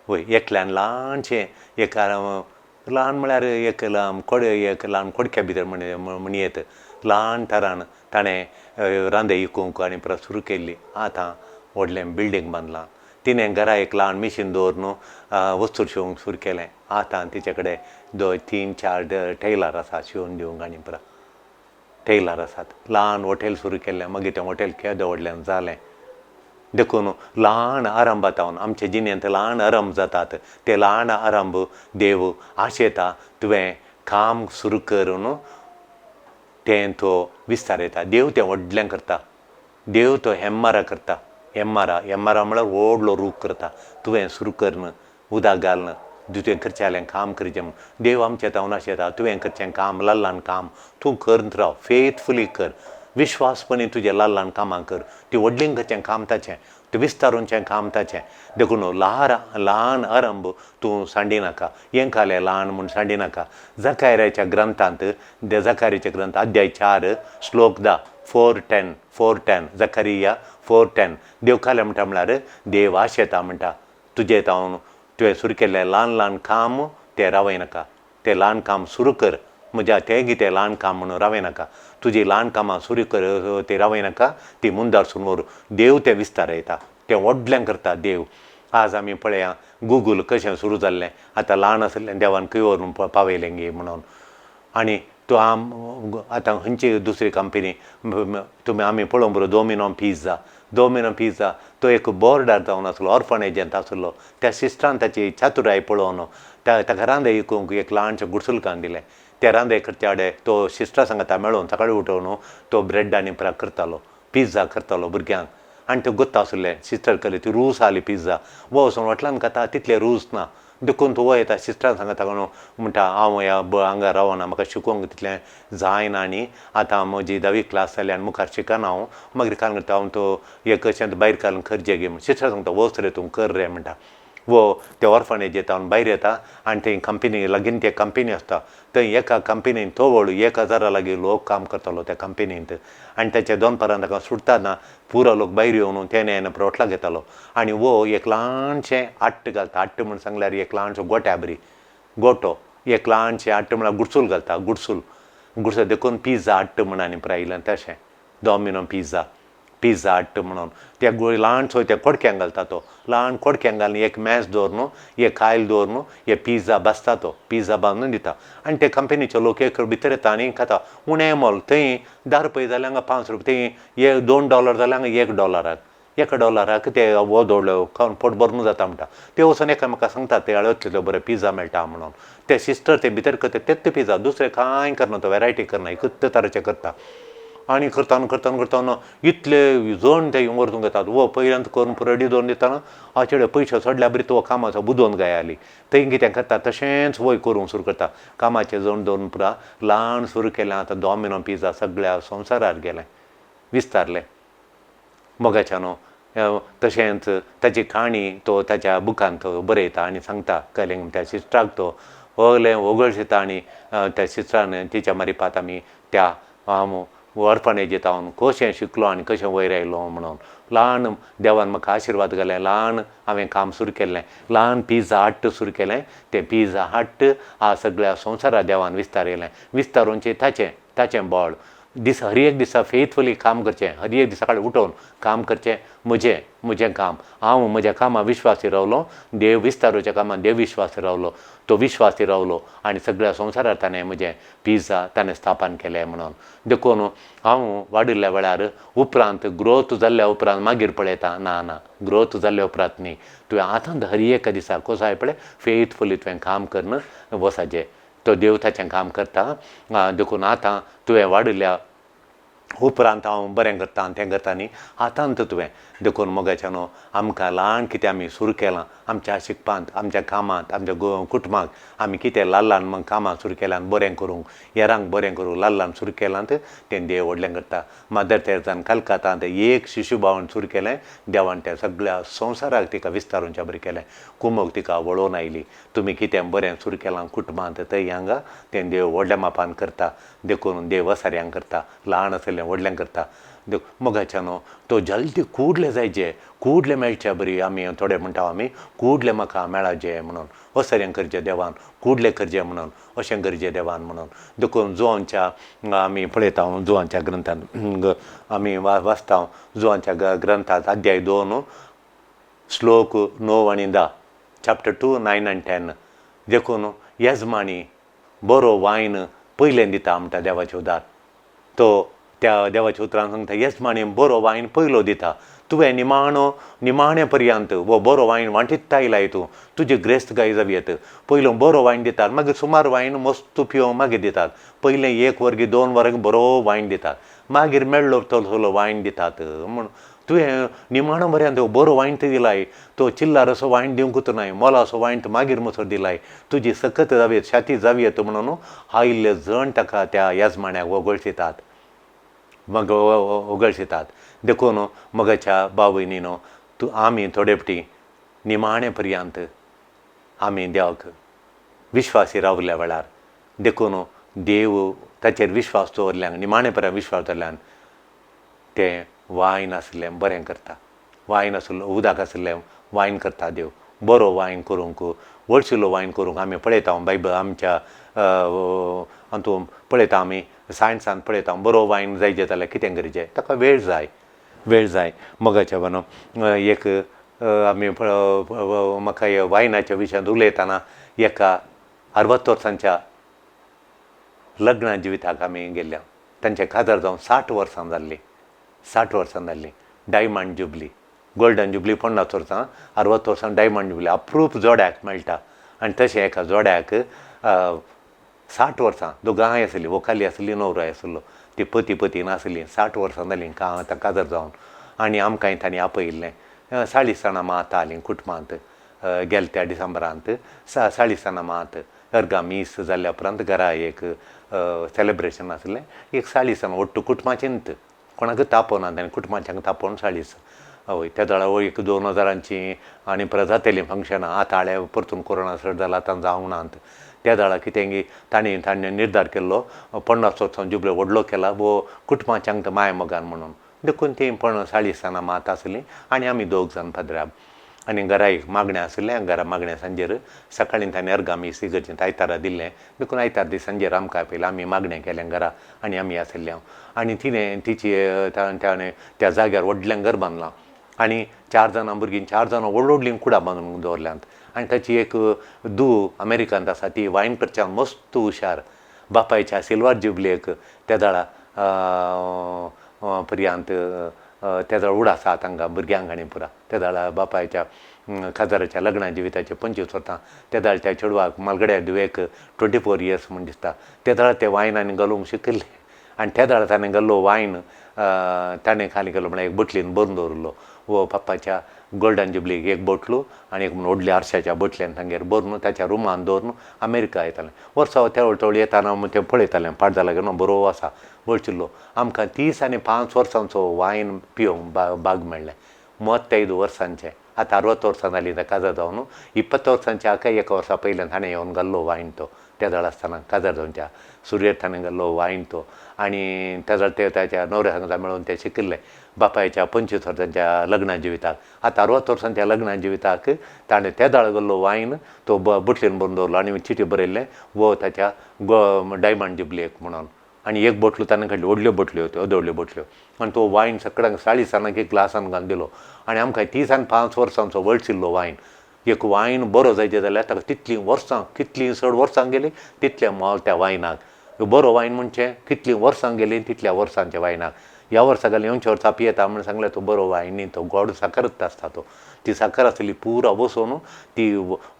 वय एकल्यान ल्हानशें एक ल्हान म्हळ्यार एक ल्हान कोडक्या भितर म्हणयेत ल्हान तरान ताणें रांदे इकूंक आनी परत सुरू केल्ली आतां व्हडलें बिल्डींग बांदलां तिणें घरा एक ल्हान मिशीन दवरून वस्तू शिवंक सुरू केलें आतां तिचे कडेन 2-3-4 टेलर आसा शिवून दिवंक आनी परत टेलर आसात ल्हान हॉटेल सुरू केल्लें मागीर तें हॉटेल केदें व्हडलें जालें देखून ल्हान आरंभातावन आमचे जिणेंत ल्हान आरंभ जातात ते ल्हान आरंभ देव आशेता तुवें काम सुरू करून तें तो विस्तारयता देव तें व्हडलें करता देव तो हेम्मारा करता हेम्मारा म्हळ्यार व्हडलो रूख करता तुवें सुरू करन उदक घालन तुवें करचें जाल्यार काम करचें म्हूण देव आमचें तावन आशेता तुवें करचें काम ल्हान काम तूं करत राव फेथफुली कर विश्वासपणी तुजें ल्हान कामां कर ती व्हडलीं करचें काम ताचें तें विस्तारूनचें काम ताचें देखून ल्हान आरंभ तूं सांडिनाका हें कालें ल्हान म्हूण सांडिनाका जकार्याच्या ग्रंथांत जकार्याचे ग्रंथ अध्याय 4 श्लोक 10 4:10 जकारिया 4:10 देव कालें म्हणटा म्हळ्यार देव आशेता म्हणटा तुजें तावन तुवें सुरू केल्लें ल्हान काम तें रावय नाका तें ल्हान काम सुरू कर म्हज्या तें कितें ल्हान काम म्हणून रावय नाका तुजी ल्हान कामां सुरू कर ती रावय नाका ती मुंदारसून व्हर देव तें विस्तारयता तें व्हडलें करता देव आज आमी पळया गुगल कशें सुरू जाल्लें आतां ल्हान आसलें देवान खंय व्हरून पावयलें गे म्हणून आनी तो आतां खंयची दुसरी कंपनी तुमी आमी पळोवंक बरो डोमिनो पिझ्झा तो एक बोर्डार जावन आसलो ऑर्फनेजांत आसलो त्या सिस्टरान ताची चातुराय पळोवन ताका रांदे विकूंक एक ल्हानशें गुडसुलकान दिलें त्या रांदे करचे आडे तो सिस्टरा सांगता मेळून सकाळीं उठोवन तो ब्रेड आनी करतालो पिझ्झा करतालो भुरग्यांक आनी तें गोत्ता आसलें सिस्टर केली ती रूच आली पिझ्झा वो वचून हॉटलान खाता तितले रूच ना देखून तूं वो येता सिस्टरान सांगता म्हणटा हांव ह्या हांगा रावना म्हाका शिकोवंक तितलें जायना आनी आतां म्हजी 10वी क्लास जाली आनी मुखार शिकना हांव मागीर काय करता हांव तो एक अशें भायर घालून खर्चे घे सिस्टर सांगता वच रे तूं कर रे म्हणटा वो ते ऑर्फनेज येता भायर येता आनी थंय कंपनी लागीं ते कंपनी आसता थंय एका कंपनीन तो व्हड 1000 लागीं लोक काम करतालो त्या कंपनींत आनी तेचे 2 परां ताका सुट्टाना पुरो लोक भायर येवन तेणें रोटला घेतालो आनी वो एक ल्हानशें आट्ट घालता आट्ट म्हूण सांगल्यार एक ल्हानशो गोट्या बरी गोटो एक ल्हानशें आट्ट म्हळ्यार गुडसूल घालता गुडसूल देखून पिझ्झा आट्ट म्हण आनी प्रायिल्लें तशें डॉमिनो पिझ्झा हाडटा म्हणून त्या ल्हानसो त्या कोडक्यांक घालता तो ल्हान कोडक्यांक घालून एक मॅच दवरून एक कायल दवरून हे पिझ्झा बसता तो पिझ्झा बांदून दिता आनी ते कंपनीचे लोक एक भितर येता आनी खाता उणें मोल थंय 10 रुपया जाल्यार हांगा $5 थंय $2 जाल्यार हांगा $1 ते वो दवडले खावन पोट भरून जाता म्हणटा ते वचून एकामेका सांगता ते अळ्यो बरें पिझ्झा मेळटा म्हणून ते सिस्टर ते भितर करता तेच पिझ्झा दुसरें कांय करना तो वेरायटी करना एकच तरेचें करता आनी करतना इतले जण ते व्हरून घेतात वो पयल्यांत करून रेडी दवरून दितना हाचेडे पयशे सोडल्या बरी तो कामाचो बुदोवन गायाली थंय कितें करता तशेंच वय करूंक सुरू करता कामाचें जण दवरून पुरा ल्हान सुरू केलें आतां डॉमिनो पिझ्झा सगळ्या संवसारार गेलें विस्तारलें मोगाच्यान तशेंच ताची काणी तो ताच्या बुकांत बरयता आनी सांगता कलेंग त्या सिस्टराक तो व्हडलें वगळशिता आनी त्या सिस्टरान तिच्या मारिफात आमी त्या ऑर्फनेजींत हांव कशें शिकलो आनी कशें वयर आयलो म्हणून ल्हान देवान म्हाका आशिर्वाद घालें ल्हान हांवें काम सुरू केल्लें ल्हान पिझ्झा हट्ट सुरू केलें तें पिझ्झा हट्ट सगळ्या संवसारा देवान विस्तारयलें विस्तारोवचें ताचें बळ हर एक दिसा फेथफुली काम करचें हर एक दिसा कडेन उठोवन काम करचें म्हजें काम हांव म्हज्या कामां विश्वासी रावलो देव विस्तारोवच्या कामां देव विश्वासी रावलो तो विश्वासी रावलो आनी सगळ्या संवसारार ताणें म्हजें पिझ्झा ताणें स्थापन केलें म्हणून देखून हांव वाडिल्ल्या वेळार उपरांत ग्रोथ जाल्ल्या उपरांत मागीर पळयता ना ग्रोथ जाल्ल्या उपरांत न्ही तुवें आतां हर एका दिसा कसो आय पळय फेथफुली तुवें काम करन वसाचें तो देव ताचें काम करता देखून आतां तुवें वाडिल्ल्या उपरांत हांव बरें करता आनी तें करता न्ही आतांत तुवें देखून मोगाच्यान आमकां ल्हान कितें आमी सुरू केलां आमच्या शिकपांत आमच्या कामांत आमच्या कुटुंबाक आमी कितें ल्हान मग कामां सुरू केल्यान बरें करूंक हेरांक बरें करूंक ल्हान सुरू केलांत तें देव व्हडलें करता मदर तेरेसान कलकत्तांत एक शिशुभावन सुरू केलें देवान त्या सगळ्या संवसाराक तिका विस्तारोवचें बरें केलें कुमक तिका वळोवन आयली तुमी कितें बरें सुरू केलां कुटुंबांत थंय हांगा तें देव व्हडल्या मापान करता देखून देव वसाऱ्यांक करता ल्हान आसलें व्हडलें करता मोगाच्यान तो जल्दी कूडलें जायचें कूडलें मेळचें बरी आमी थोडे म्हणटा आमी कूडलें म्हाका मेळचें म्हणून वसाऱ्यांक करचें देवान कूडलें करचें म्हणून अशें करचें देवान म्हणून देखून जुवांच्या आमी पळयता जुवांच्या ग्रंथांत आमी वाचता जुवांच्या ग्रंथांत अध्याय 2 श्लोक 9 आनी 10 चॅप्टर 2 9 and 10 देखून येजमानी बरो वायन पयलें दिता म्हणटा देवाचें उदार तो त्या देवाच्या उतरान सांगता येजमानी बरो वायन पयलो दिता तुवें निमाणे पर्यंत वो बरो वायन वांटित आयलाय तूं तुजी ग्रेस्तकाय जावयेत पयलो बरो वायन दितात मागीर सुमार वायन मस्त पिवंक मागीर दितात पयलें 1 वर 2 वरां बरो वायन दितात मागीर मेळ्ळो तसलो वायन दितात म्हूण तुवें निमाणो पर्यंत बरो वायन दिलाय तो चिल्लार असो वायन दिवंकूच न्हय मोला असो वायन मागीर मसो दिलाय तुजी सकत जावयेत छाती जावयेत म्हणून आयिल्ले जण ताका त्या येजमाण्याक वगळशितात मग वगळशितात देखून मोगाच्या भाव भयणीनो आमी थोडे फावटी निमाणे पर्यंत आमी देवाक विश्वासी रावल्या वेळार देखून देव ताचेर विश्वास दवरल्यान निमाणे पर्यंत विश्वास दवरल्यान तें वायन आसलें बरें करता वायन आसलें उदक आसलें वायन करता देव बरो वायन करूंक व्हडशिल्लो वायन करूंक आमी पळयता बायबल आमच्या आनी तूं पळयता आमी सायन्सान पळयता बरो वायन जायचे जाल्यार कितें गरजेचें ताका वेळ जाय मोगाच्या बानू एक आमी म्हाका ह्या वायनाच्या विशयांत उलयतना एका 60 वर्सांच्या लग्ना जिविताक आमी गेल्ल्या तांचें काजार जावन 60 वर्सां जाल्लीं डायमंड जुबली गोल्डन जुबली 50 वर्सां 60 वर्सां डायमंड जुबली अप्रूप जोड्याक मेळटा आनी तशें एका जोड्याक 60 वर्सां दोगांय आसलीं व्हंकली आसली न्हवरोय आसलो ती पती नासलीं 60 वर्सां जालीं आतां काजार जावन आनी आमकांय तांणी आपयिल्लें 40 जाणां मात आलीं कुटुंबांत गेल्या त्या डिसेंबरांत 40 जाणां मात अर्गा मीस जाल्ल्या उपरांत घरा एक सेलेब्रेशन आसलें एक 40 जाणां ओट्टू कुटुंबाचेंत कोणाकूय तापोवना ताणें कुटुंबाच्यांक तापोवन 40 हय त्या वेळा एक 2000 आनी परत जातलीं फंक्शनां आतां हाळें परतून कोरोना स्टार्ट जाला आतां जावंक नात त्या वेळा कितें ताणें निर्धार केल्लो 50 वर्सां जुबले व्हडलो केला वो कुटुंबाच्यांक माय मोगान म्हणून देखून ती 40 जाणां मात आसलीं आनी आमी 2 जाण पाद्र्या आनी घरा एक मागणें आसलें घरा मागण्या सांजेर सकाळीं ताणें अर्गामी इगर्जेंत आयतारा दिल्लें देखून आयतार दीस सांजेर आमकां आपयलें आमी मागणें केलें घरा आनी आमी आसल्या आनी तिणें ताणें त्या जाग्यार व्हडलें घर बांदलां आनी 4 जाणां भुरगीं 4 जाणां व्हडलीं कुडां बांदून दवरल्यांत आनी ताची एक धूव अमेरिकांत आसा ती वायन करच्यान मस्त हुशार बापायच्या सिल्वर जुबलेक त्या वेळा पर्यांत त्या वेळा उडासा तांकां भुरग्यांक आनी पुरा त्या वेळा बापायच्या काजाराच्या लग्ना जिविताचे 25 वर्सां त्या वेळा त्या चेडवाक मालगड्या दुवेक 24 इयर्स म्हण दिसता त्या वेळा ते वायनांनी घालूंक शिकले आनी त्या वेळा ताणें घाल्लो वायन ताणें खाली केलो म्हळ्यार एक बोटलीन भरून दवरलो वो पप्पाच्या गोल्डन जुबलीक एक बोटलू आनी एक व्हडल्या आरशाच्या बोटल्यान तांगेर भरून ताच्या रुमान दवरून अमेरिका येतालें वर्सां तेवळ येताना तें पळयतालें पाट जाला न्हू बरो आसा वळचिल्लो आमकां 30 आनी 5 वर्सांचो वायन पिवंक बाग मेळ्ळें 35 वर्सांचें आतां 60 वर्सां जालीं ताका काजार जावन 20 वर्सांच्या हाका 1 वर्सा पयलें ताणें येवन घाल्लो वायन तो त्या वेळा आसतना काजार जावनच्या सुरयेर ताणें घाल्लो वायन तो आनी त्या वेळार ते ताच्या न्हवऱ्या सांगता मेळून ते शिकिल्ले बापायच्या 25 वर्सांच्या लग्ना जिविताक आतां 60 वर्सांच्या लग्ना जिविताक ताणें त्या वेळा घाल्लो वायन तो बोटलेन भरून दवरलो आनी चिटी बरयल्लें वो ताच्या डायमंड जुबलेक म्हणून आनी एक बोटलो ताणें काडल्यो व्हडल्यो बोटल्यो त्यो व्हडल्यो बोटल्यो आनी तो वायन सगळ्यांक 40 जाणांक एक ग्लासान घालून दिलो आनी आमकां 30 आनी 5 वर्सांचो वळचिल्लो वायन एक वायन बरो जायचें जाल्यार ताका कितलीं चड वर्सां गेलीं तितलें मोल त्या वायनाक बरो वायन म्हणजे कितलीं वर्सां गेलीं तितल्या वर्सांच्या वायनाक ह्या वर्सा घाली 9 वर्सां पियेता म्हण सांगल्यार तो बरो वायन न्ही तो गोड साखरच आसता तो ती साखर आसली पुरा बसोवन ती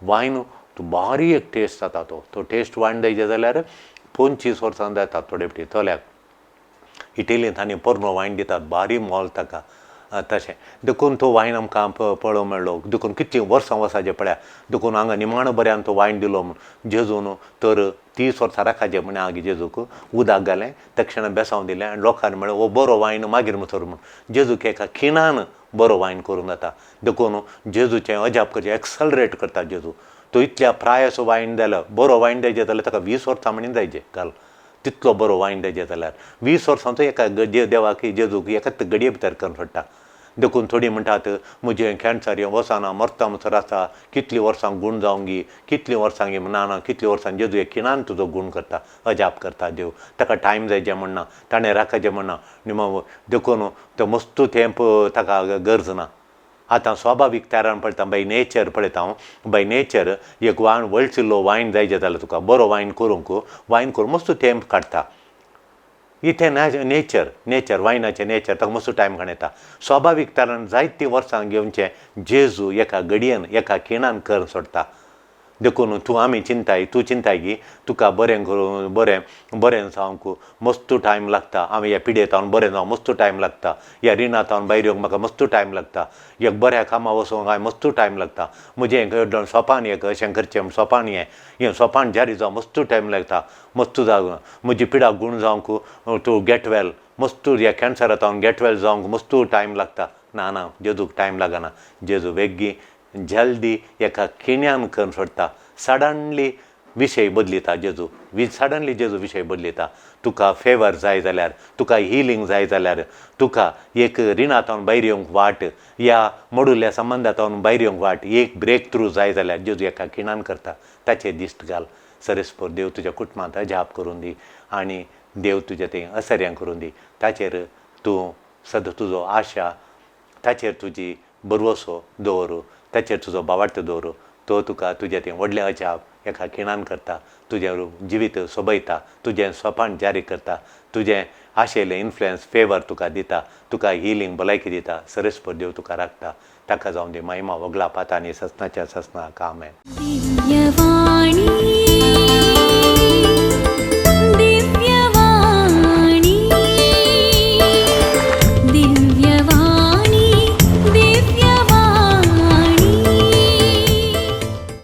वायन बारी एक टेस्ट जाता तो टेस्ट वायन जायचें जाल्यार 25 वर्सां जाता थोडे फावटी तोल्याक इटलींत आनी पोरनो वायन दितात बारी मोल ताका तशें देखून तो वायन आमकां पळोवंक मेळ्ळो देखून कितलीं वर्सां वसाचें पळया देखून हांगा निमाण बऱ्यान तो वायन दिलो म्हूण जेजून तर 30 वर्सां राखाचें म्हण हांगा जेजूक उदक घालें तक्षण बेसांव दिलें आनी लोकांनी म्हळें हो बरो वायन मागीर म्हणसर म्हूण जेजूक एका खिणान बरो वायन करूंक जाता देखून जेजूचें अजाप करचें एक्सलरेट करता जेजू तो इतल्या प्रायाचो वायन जालो बरो वायन जायचें जाल्यार ताका 20 वर्सां म्हणून जायचें घाल तितलो बरो वायन जायचें जाल्यार 20 वर्सांचो एका देवाक जेजूक एकाच घडये भितर करून सोडटा देखून थोडीं म्हणटात म्हजें कॅन्सर हें वचना मरता म्हणसर आसा कितलीं वर्सां गूण जावंक गी कितलीं वर्सां गी ना कितलीं वर्सां जेजू एक खिणान तुजो गूण करता अजाप करता देव ताका टायम जायचें म्हणना ताणें राखचें म्हणना निम देखून तो मस्तू तेंप ताका गरज ना आतां स्वाभावीक तयारान पळयता बाय नेचर पळयता हांव बाय नेचर एक वायन वळचिल्लो वायन जायचें जाल्यार तुका बरो वायन करून मस्तू तेंप काडटा इथे नेचर वायनाचें नेचर ताका मस्तू टायम काडटा स्वाभावीक तरान जायतीं वर्सां घेवचें जेजू एका घडयेन एका खिणान करून सोडटा देखून तूं चिंताय की तुका बरें करून बरें जावंक मस्तू टायम लागता हांवें ह्या पिडेंतावन बरें जावं मस्तू टायम लागता ह्या रिणांतावन भायर येवंक म्हाका मस्तू टायम लागता एक बऱ्या कामां वचोंक हांवें मस्तू टायम लागता म्हजें सोपान एक अशें करचें सोपान हें सोपान जारी जावं मस्तू टायम लागता मस्तू जावं म्हजी पिडा गूण जावंक टू गेट वेल मस्तू ह्या कॅन्सरांतावन गेट वेल जावंक मस्तू टायम लागता ना जेजूक टायम लागना जेजू बेग्गी जल्दी एका खिण्यान करून सोडटा सडनली विशय बदलिता जेजू विशय बदलिता तुका फेवर जाय जाल्यार तुका हिलींग जाय जाल्यार तुका एक रिणांतावन भायर येवंक वाट ह्या मोडुल्ल्या संबंदांतावन भायर येवंक वाट एक ब्रेक थ्रू जाय जाल्यार जेजू एका खिणान करता ताचेर दिश्ट घाल सरस्पर देव तुज्या कुटुंबांत अजाप करून दी आनी देव तुज्या तें असर्यां करून दी ताचेर तूं सदां तुजो आशा ताचेर तुजी बरवसो दवरूं ताचेर तुजो बावार्थ दवरूं तो तुका तुजें तें व्हडलें अजाप एका खिणान करता तुजें जिवीत सोबयता तुजें स्वपान जारी करता तुजें आशेलें इन्फ्लुयन्स फेवर तुका दिता तुका हिलींग भलायकी दिता सरस्पर देव तुका राखता ताका जावन दी महिमा वगळा पाता आनी ससनाच्या ससना आमेन. दिव्यवाणी